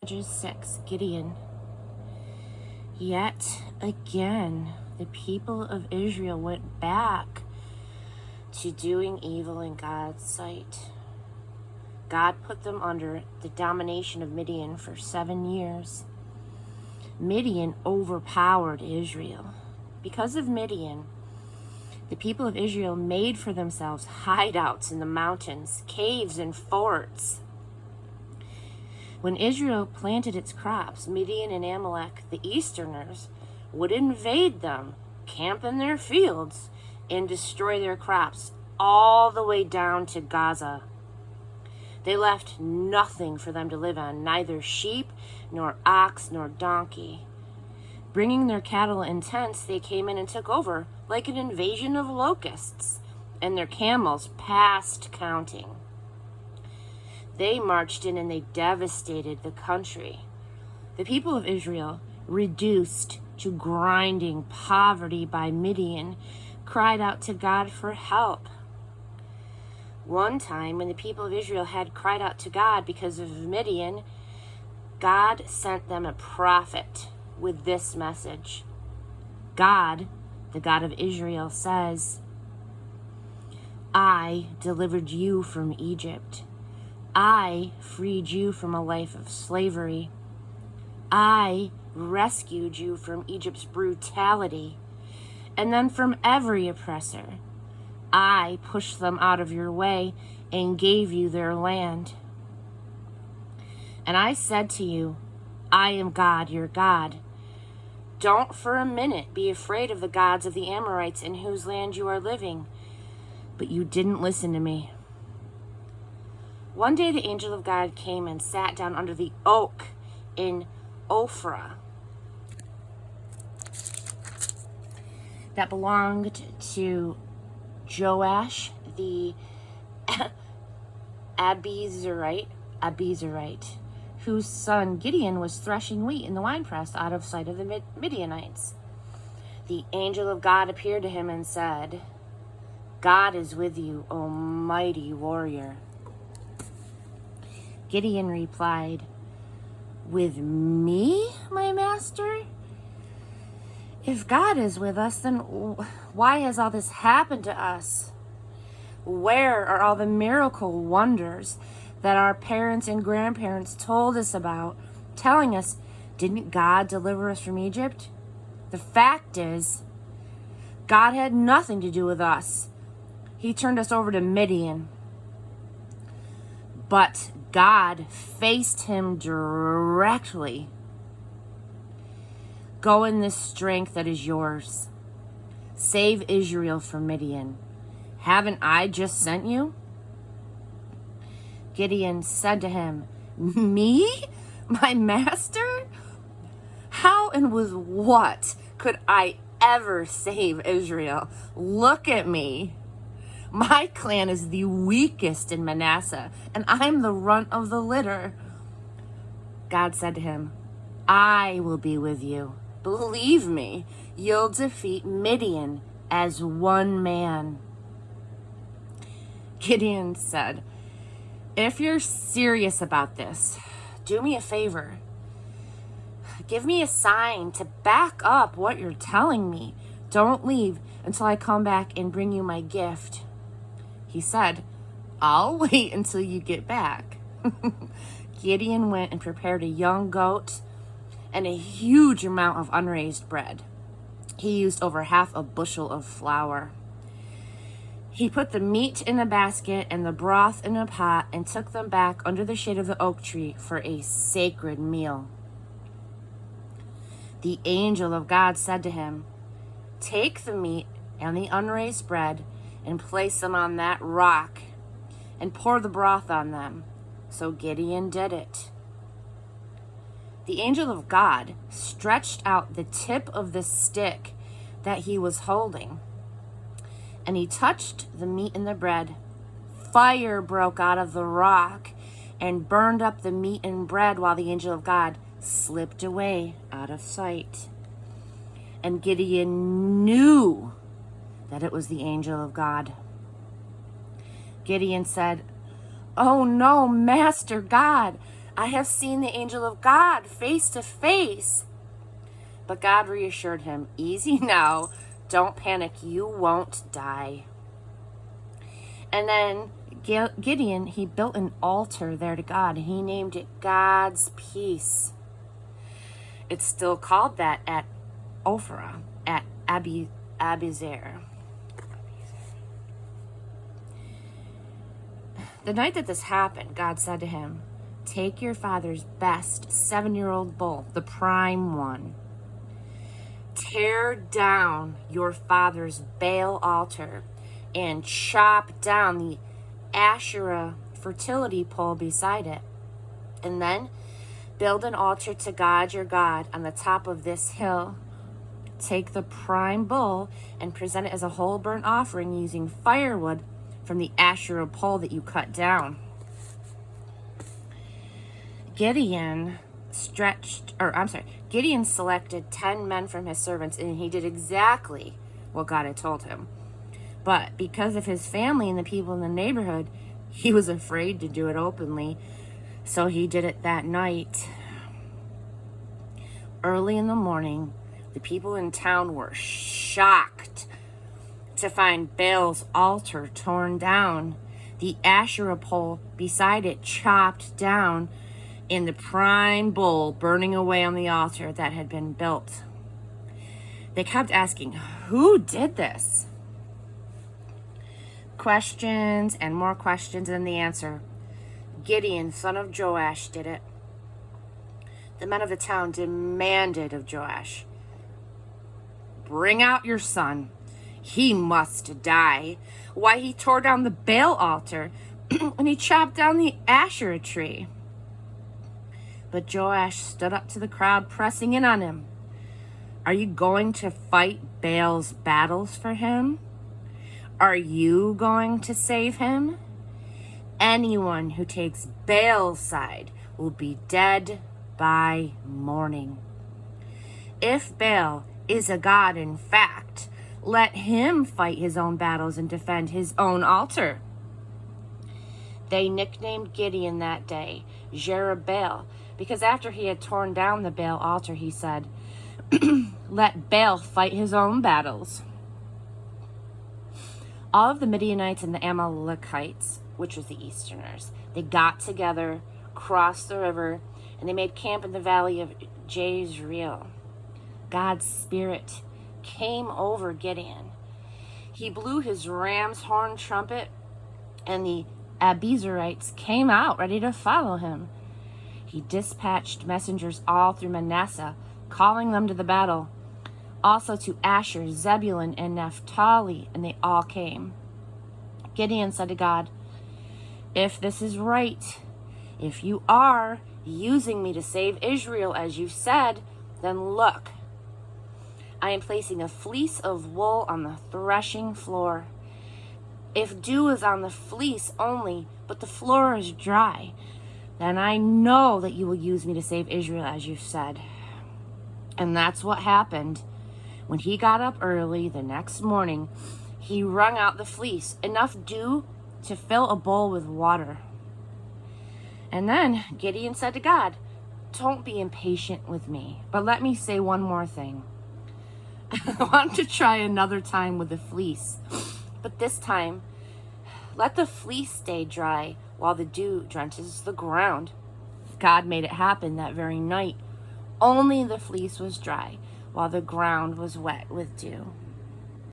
Judges 6, Gideon. Yet again, the people of Israel went back to doing evil in God's sight. God put them under the domination of Midian for 7 years. Midian overpowered Israel. Because of Midian, the people of Israel made for themselves hideouts in the mountains, caves, and forts. When Israel planted its crops, Midian and Amalek, the Easterners, would invade them, camp in their fields, and destroy their crops all the way down to Gaza. They left nothing for them to live on, neither sheep, nor ox, nor donkey. Bringing their cattle in tents, they came in and took over like an invasion of locusts, and their camels past counting. They marched in and they devastated the country. The people of Israel, reduced to grinding poverty by Midian, cried out to God for help. One time, when the people of Israel had cried out to God because of Midian, God sent them a prophet with this message. God, the God of Israel, says, I delivered you from Egypt. I freed you from a life of slavery. I rescued you from Egypt's brutality, and then from every oppressor. I pushed them out of your way and gave you their land. And I said to you, I am God, your God. Don't for a minute be afraid of the gods of the Amorites in whose land you are living. But you didn't listen to me. One day the angel of God came and sat down under the oak in Ophrah that belonged to Joash the Abiezrite, whose son Gideon was threshing wheat in the winepress out of sight of the Midianites. The angel of God appeared to him and said, God is with you, O mighty warrior. Gideon replied, with me, my master? If God is with us, then why has all this happened to us? Where are all the miracle wonders that our parents and grandparents told us about, telling us, didn't God deliver us from Egypt? The fact is, God had nothing to do with us. He turned us over to Midian. But God faced him directly. Go in this strength that is yours. Save Israel from Midian. Haven't I just sent you? Gideon said to him, me? My master? How and with what could I ever save Israel? Look at me. My clan is the weakest in Manasseh, and I'm the runt of the litter. God said to him, I will be with you. Believe me, you'll defeat Midian as one man. Gideon said, if you're serious about this, do me a favor. Give me a sign to back up what you're telling me. Don't leave until I come back and bring you my gift. He said, I'll wait until you get back. Gideon went and prepared a young goat and a huge amount of unraised bread. He used over half a bushel of flour. He put the meat in a basket and the broth in a pot and took them back under the shade of the oak tree for a sacred meal. The angel of God said to him, take the meat and the unraised bread and place them on that rock and pour the broth on them. So Gideon did it. The angel of God stretched out the tip of the stick that he was holding, and he touched the meat and the bread. Fire broke out of the rock and burned up the meat and bread while the angel of God slipped away out of sight. And Gideon knew that it was the angel of God. Gideon said, oh no, Master God, I have seen the angel of God face to face. But God reassured him, easy now, don't panic, you won't die. And then Gideon, he built an altar there to God, and he named it God's Peace. It's still called that at Ophrah, at Abiezer. The night that this happened, God said to him, take your father's best 7-year-old bull, the prime one. Tear down your father's Baal altar and chop down the Asherah fertility pole beside it. And then build an altar to God your God on the top of this hill. Take the prime bull and present it as a whole burnt offering using firewood from the Asherah pole that you cut down. Gideon selected 10 men from his servants, and he did exactly what God had told him. But because of his family and the people in the neighborhood, he was afraid to do it openly, so he did it that night. Early in the morning, the people in town were shocked to find Baal's altar torn down, the Asherah pole beside it chopped down, and the prime bull burning away on the altar that had been built. They kept asking, who did this? Questions and more questions, and the answer, Gideon, son of Joash, did it. The men of the town demanded of Joash, bring out your son. He must die. Why, he tore down the Baal altar and he chopped down the Asherah tree. But Joash stood up to the crowd, pressing in on him. Are you going to fight Baal's battles for him? Are you going to save him? Anyone who takes Baal's side will be dead by morning. If Baal is a god in fact, let him fight his own battles and defend his own altar. They nicknamed Gideon that day Jerubbaal, because after he had torn down the Baal altar, he said, let Baal fight his own battles. All of the Midianites and the Amalekites, which was the Easterners, they got together, crossed the river, and they made camp in the valley of Jezreel. God's Spirit came over Gideon. He blew his ram's horn trumpet, and the Abiezrites came out ready to follow him. He dispatched messengers all through Manasseh, calling them to the battle. Also to Asher, Zebulun, and Naphtali, and they all came. Gideon said to God, if this is right, if you are using me to save Israel as you said, then look, I am placing a fleece of wool on the threshing floor. If dew is on the fleece only, but the floor is dry, then I know that you will use me to save Israel as you said. And that's what happened. When he got up early the next morning, he wrung out the fleece, enough dew to fill a bowl with water. And then Gideon said to God, don't be impatient with me, but let me say one more thing. I want to try another time with the fleece, but this time, let the fleece stay dry while the dew drenches the ground. God made it happen that very night. Only the fleece was dry, while the ground was wet with dew.